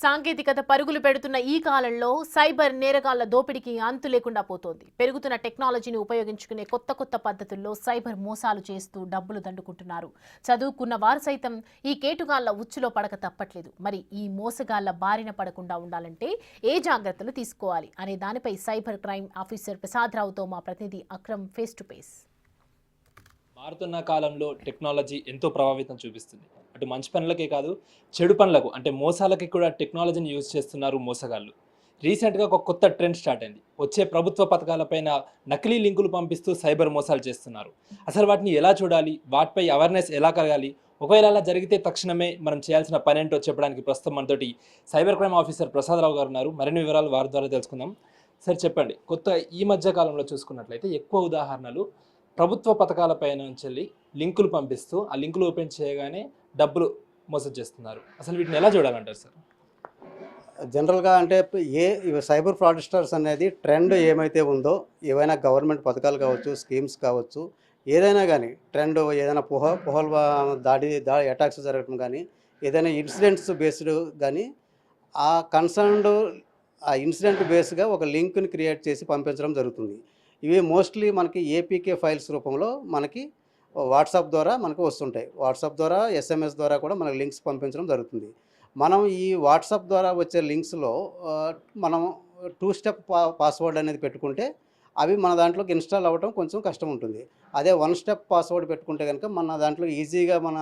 సాంకేతికత పరుగులు పెడుతున్న ఈ కాలంలో సైబర్ నేరగాళ్ల దోపిడీకి అంతు లేకుండా పోతోంది. పెరుగుతున్న టెక్నాలజీని ఉపయోగించుకునే కొత్త పద్ధతుల్లో సైబర్ మోసాలు చేస్తూ డబ్బులు దండుకుంటున్నారు. చదువుకున్న వారు సైతం ఈ కేటుగాళ్ల ఉచ్చులో పడక తప్పట్లేదు. మరి ఈ మోసగాళ్ల బారిన పడకుండా ఉండాలంటే ఏ జాగ్రత్తలు తీసుకోవాలి అనే దానిపై సైబర్ క్రైమ్ ఆఫీసర్ ప్రసాదరావుతో మా ప్రతినిధి అక్రమ్ ఫేస్ టు ఫేస్. మారుతున్న కాలంలో టెక్నాలజీ ఎంతో ప్రభావితం చూపిస్తుంది. అటు మంచి పనులకే కాదు, చెడు పనులకు అంటే మోసాలకి కూడా టెక్నాలజీని యూజ్ చేస్తున్నారు మోసగాళ్ళు. రీసెంట్గా ఒక కొత్త ట్రెండ్ స్టార్ట్ అయింది. వచ్చే ప్రభుత్వ పథకాలపైన నకిలీ లింకులు పంపిస్తూ సైబర్ మోసాలు చేస్తున్నారు. అసలు వాటిని ఎలా చూడాలి, వాటిపై అవేర్నెస్ ఎలా కలగాలి, ఒకవేళ అలా జరిగితే తక్షణమే మనం చేయాల్సిన పని ఏంటో చెప్పడానికి ప్రస్తుతం మనతోటి సైబర్ క్రైమ్ ఆఫీసర్ ప్రసాదరావు గారు ఉన్నారు. మరిన్ని వివరాలు వారి ద్వారా తెలుసుకుందాం. సార్ చెప్పండి, కొత్త ఈ మధ్య కాలంలో చూసుకున్నట్లయితే ఎక్కువ ఉదాహరణలు ప్రభుత్వ పథకాలపై నుంచి లింకులు పంపిస్తూ ఆ లింకులు ఓపెన్ చేయగానే డబ్బులు మోసం చేస్తున్నారు. అసలు వీటిని ఎలా చూడాలంటారు సార్? జనరల్గా అంటే సైబర్ ఫ్రాడ్స్టర్స్ అనేది ట్రెండ్ ఏమైతే ఉందో, ఏవైనా గవర్నమెంట్ పథకాలు కావచ్చు, స్కీమ్స్ కావచ్చు, ఏదైనా కానీ ట్రెండ్ ఏదైనా పొహల్ దాడి అటాక్స్ జరగడం కానీ, ఏదైనా ఇన్సిడెంట్స్ బేస్డ్ కానీ ఆ కన్సర్న్డ్ ఆ ఇన్సిడెంట్ బేస్గా ఒక లింక్ని క్రియేట్ చేసి పంపించడం జరుగుతుంది. ఇవి మోస్ట్లీ మనకి ఏపీకే ఫైల్స్ రూపంలో మనకి వాట్సాప్ ద్వారా మనకు వస్తుంటాయి. వాట్సాప్ ద్వారా, ఎస్ఎంఎస్ ద్వారా కూడా మనకు లింక్స్ పంపించడం జరుగుతుంది. మనం ఈ వాట్సాప్ ద్వారా వచ్చే లింక్స్లో మనం 2 స్టెప్ పాస్వర్డ్ అనేది పెట్టుకుంటే అవి మన దాంట్లోకి ఇన్స్టాల్ అవ్వడం కొంచెం కష్టం ఉంటుంది. అదే 1 స్టెప్ పాస్వర్డ్ పెట్టుకుంటే కనుక మన దాంట్లో ఈజీగా మన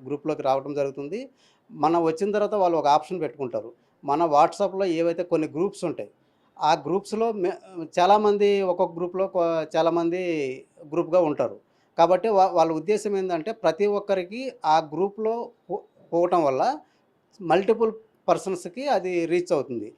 గ్రూప్లోకి రావడం జరుగుతుంది. మనం వచ్చిన తర్వాత వాళ్ళు ఒక ఆప్షన్ పెట్టుకుంటారు. మన వాట్సాప్లో ఏవైతే కొన్ని గ్రూప్స్ ఉంటాయి, ఆ గ్రూప్స్లో చాలామంది ఒక్కొక్క గ్రూప్లో చాలామంది గ్రూప్గా ఉంటారు. కాబట్టి వాళ్ళ ఉద్దేశం ఏంటంటే ప్రతి ఒక్కరికి ఆ గ్రూప్లో పోవటం వల్ల మల్టిపుల్ పర్సన్స్కి అది రీచ్ అవుతుంది.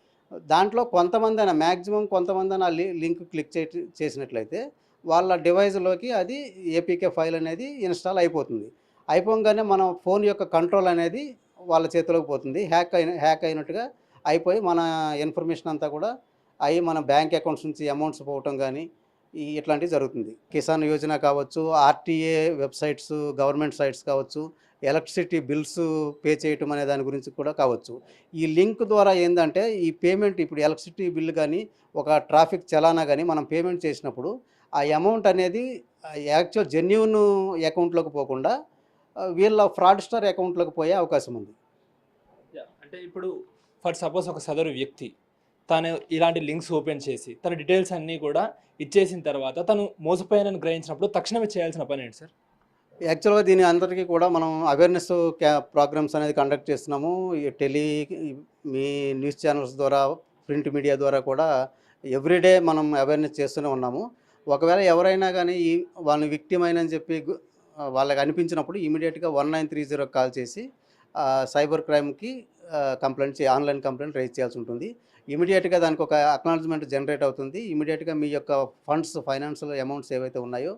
దాంట్లో కొంతమంది మ్యాక్సిమం కొంతమంది లింక్ క్లిక్ చేసినట్లయితే వాళ్ళ డివైజ్లోకి అది ఏపీకే ఫైల్ అనేది ఇన్స్టాల్ అయిపోతుంది. అయిపోగానే మన ఫోన్ యొక్క కంట్రోల్ అనేది వాళ్ళ చేతిలోకి పోతుంది. హ్యాక్ అయినట్టుగా అయిపోయి మన ఇన్ఫర్మేషన్ అంతా కూడా మన బ్యాంక్ అకౌంట్స్ నుంచి అమౌంట్స్ పోవటం కానీ ఇట్లాంటివి జరుగుతుంది. కిసాన్ యోజన కావచ్చు, ఆర్టీఏ వెబ్సైట్స్, గవర్నమెంట్ సైట్స్ కావచ్చు, ఎలక్ట్రిసిటీ బిల్స్ పే చేయటం అనే దాని గురించి కూడా కావచ్చు. ఈ లింక్ ద్వారా ఏంటంటే ఈ పేమెంట్ ఇప్పుడు ఎలక్ట్రిసిటీ బిల్ కానీ, ఒక ట్రాఫిక్ చలానా కానీ మనం పేమెంట్ చేసినప్పుడు ఆ అమౌంట్ అనేది యాక్చువల్ జెన్యూన్ అకౌంట్లోకి పోకుండా వీళ్ళ ఫ్రాడ్స్టర్ అకౌంట్లోకి పోయే అవకాశం ఉంది. అంటే ఇప్పుడు ఫర్ సపోజ్ ఒక సదరు వ్యక్తి తను ఇలాంటి లింక్స్ ఓపెన్ చేసి తన డీటెయిల్స్ అన్నీ కూడా ఇచ్చేసిన తర్వాత తను మోసపోయానని గ్రహించినప్పుడు తక్షణమే చేయాల్సిన పని ఏంటి సార్? యాక్చువల్గా దీని అందరికీ కూడా మనం అవేర్నెస్ ప్రోగ్రామ్స్ అనేది కండక్ట్ చేస్తున్నాము. మీ న్యూస్ ఛానల్స్ ద్వారా, ప్రింట్ మీడియా ద్వారా కూడా ఎవ్రీడే మనం అవేర్నెస్ చేస్తూనే ఉన్నాము. ఒకవేళ ఎవరైనా కానీ వాళ్ళని విక్టిమ్ అయినని చెప్పి వాళ్ళకి అనిపించినప్పుడు ఇమీడియట్గా 1930 కాల్ చేసి సైబర్ క్రైమ్కి ఆన్లైన్ కంప్లైంట్ రైజ్ చేయాల్సి ఉంటుంది. ఇమీడియట్గా దానికి ఒక అక్నాలజ్మెంట్ జనరేట్ అవుతుంది. ఇమీడియట్గా మీ యొక్క ఫండ్స్, ఫైనాన్షియల్ అమౌంట్స్ ఏవైతే ఉన్నాయో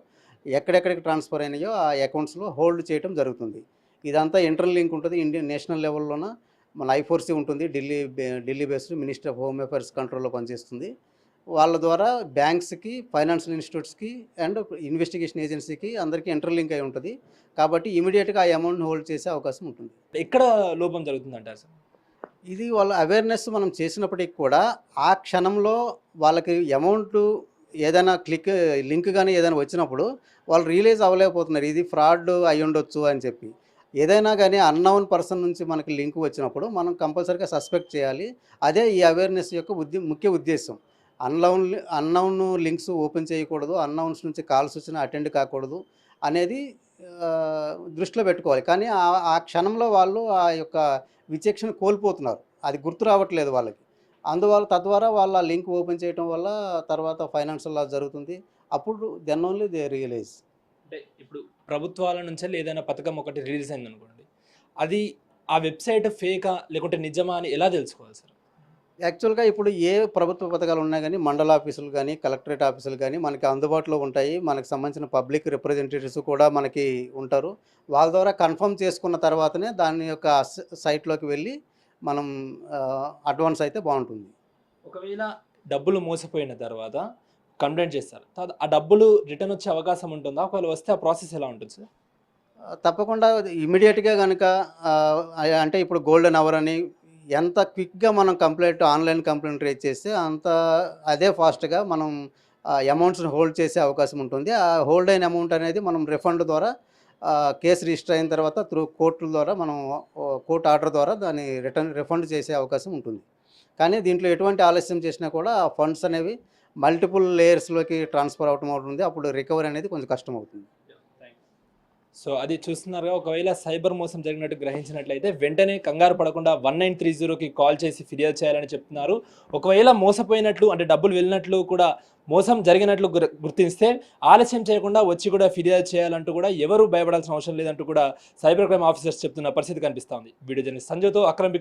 ఎక్కడెక్కడికి ట్రాన్స్ఫర్ అయినాయో ఆ అకౌంట్స్లో హోల్డ్ చేయడం జరుగుతుంది. ఇదంతా ఇంటర్లింక్ ఉంటుంది. ఇండియన్ నేషనల్ లెవెల్లోన మన I4C ఉంటుంది, Delhi based ministry of home affairs కంట్రోల్లో పనిచేస్తుంది. వాళ్ళ ద్వారా బ్యాంక్స్కి, ఫైనాన్షియల్ ఇన్స్టిట్యూట్స్కి అండ్ ఇన్వెస్టిగేషన్ ఏజెన్సీకి అందరికీ ఇంటర్లింక్ అయి ఉంటుంది. కాబట్టి ఇమీడియట్గా ఆ అమౌంట్ని హోల్డ్ చేసే అవకాశం ఉంటుంది. ఎక్కడ లోపం జరుగుతుందంటారు సార్? ఇది వాళ్ళ అవేర్నెస్ మనం చేసినప్పటికి కూడా ఆ క్షణంలో వాళ్ళకి అమౌంట్ ఏదైనా లింక్ కానీ ఏదైనా వచ్చినప్పుడు వాళ్ళు రియలైజ్ అవ్వలేకపోతున్నారు ఇది ఫ్రాడ్ అయి ఉండొచ్చు అని చెప్పి. ఏదైనా కానీ అన్నౌన్ పర్సన్ నుంచి మనకి లింక్ వచ్చినప్పుడు మనం కంపల్సరీగా సస్పెక్ట్ చేయాలి. అదే ఈ అవేర్నెస్ యొక్క ముఖ్య ఉద్దేశం. అన్నౌన్ లింక్స్ ఓపెన్ చేయకూడదు, అన్నౌన్స్ నుంచి కాల్స్ వచ్చినా అటెండ్ కాకూడదు అనేది దృష్టిలో పెట్టుకోవాలి. కానీ ఆ క్షణంలో వాళ్ళు ఆ యొక్క విచక్షణ కోల్పోతున్నారు. అది గుర్తు రావట్లేదు వాళ్ళకి. తద్వారా వాళ్ళ లింక్ ఓపెన్ చేయడం వల్ల తర్వాత ఫైనాన్షియల్ లాస్ జరుగుతుంది. అప్పుడు దెన్ ఓన్లీ దే రియలైజ్. అంటే ఇప్పుడు ప్రభుత్వాల నుంచి ఏదైనా పథకం ఒకటి రిలీజ్ అయింది అనుకోండి, అది ఆ వెబ్సైట్ ఫేకా లేకుంటే నిజమా అని ఎలా తెలుసుకోవాలి సార్? యాక్చువల్గా ఇప్పుడు ఏ ప్రభుత్వ పథకాలు ఉన్నా కానీ మండల ఆఫీసులు కానీ, కలెక్టరేట్ ఆఫీసులు కానీ మనకి అందుబాటులో ఉంటాయి. మనకు సంబంధించిన పబ్లిక్ రిప్రజెంటేటివ్స్ కూడా మనకి ఉంటారు. వాళ్ళ ద్వారా కన్ఫర్మ్ చేసుకున్న తర్వాతనే దాని యొక్క సైట్లోకి వెళ్ళి మనం అడ్వాన్స్ అయితే బాగుంటుంది. ఒకవేళ డబ్బులు మోసపోయిన తర్వాత కంప్లైంట్ చేస్తారు, ఆ డబ్బులు రిటర్న్ వచ్చే అవకాశం ఉంటుందా? ఒకవేళ వస్తే ఆ ప్రాసెస్ ఎలా ఉంటుంది సార్? తప్పకుండా ఇమీడియట్గా కనుక అంటే ఇప్పుడు గోల్డెన్ అవర్ అని ఎంత క్విక్గా మనం ఆన్లైన్ కంప్లైంట్ రేజ్ చేస్తే అంత అదే ఫాస్ట్గా మనం అమౌంట్స్ని హోల్డ్ చేసే అవకాశం ఉంటుంది. ఆ హోల్డ్ అయిన అమౌంట్ అనేది మనం రిఫండ్ ద్వారా కేసు రిజిస్టర్ అయిన తర్వాత త్రూ కోర్టుల ద్వారా మనం కోర్టు ఆర్డర్ ద్వారా దాన్ని రిఫండ్ చేసే అవకాశం ఉంటుంది. కానీ దీంట్లో ఎటువంటి ఆలస్యం చేసినా కూడా ఆ ఫండ్స్ అనేవి మల్టిపుల్ లేయర్స్లోకి ట్రాన్స్ఫర్ అవటం అవుతుంది. అప్పుడు రికవరీ అనేది కొంచెం కష్టం అవుతుంది. సో అది చూస్తున్నారుగా, ఒకవేళ సైబర్ మోసం జరిగినట్టు గ్రహించినట్లయితే వెంటనే కంగారు పడకుండా 1930కి కాల్ చేసి ఫిర్యాదు చేయాలని చెప్తున్నారు. ఒకవేళ మోసపోయినట్లు అంటే డబ్బులు వెళ్ళినట్లు కూడా మోసం జరిగినట్లు గుర్తిస్తే ఆలస్యం చేయకుండా వచ్చి కూడా ఫిర్యాదు చేయాలంటూ కూడా ఎవరు భయపడాల్సిన అవసరం లేదంటూ కూడా సైబర్ క్రైమ్ ఆఫీసర్స్ చెప్తున్న పరిస్థితి కనిపిస్తోంది. వీడియో జర్నలిస్ట్ సంజయ్తో అక్రమ్.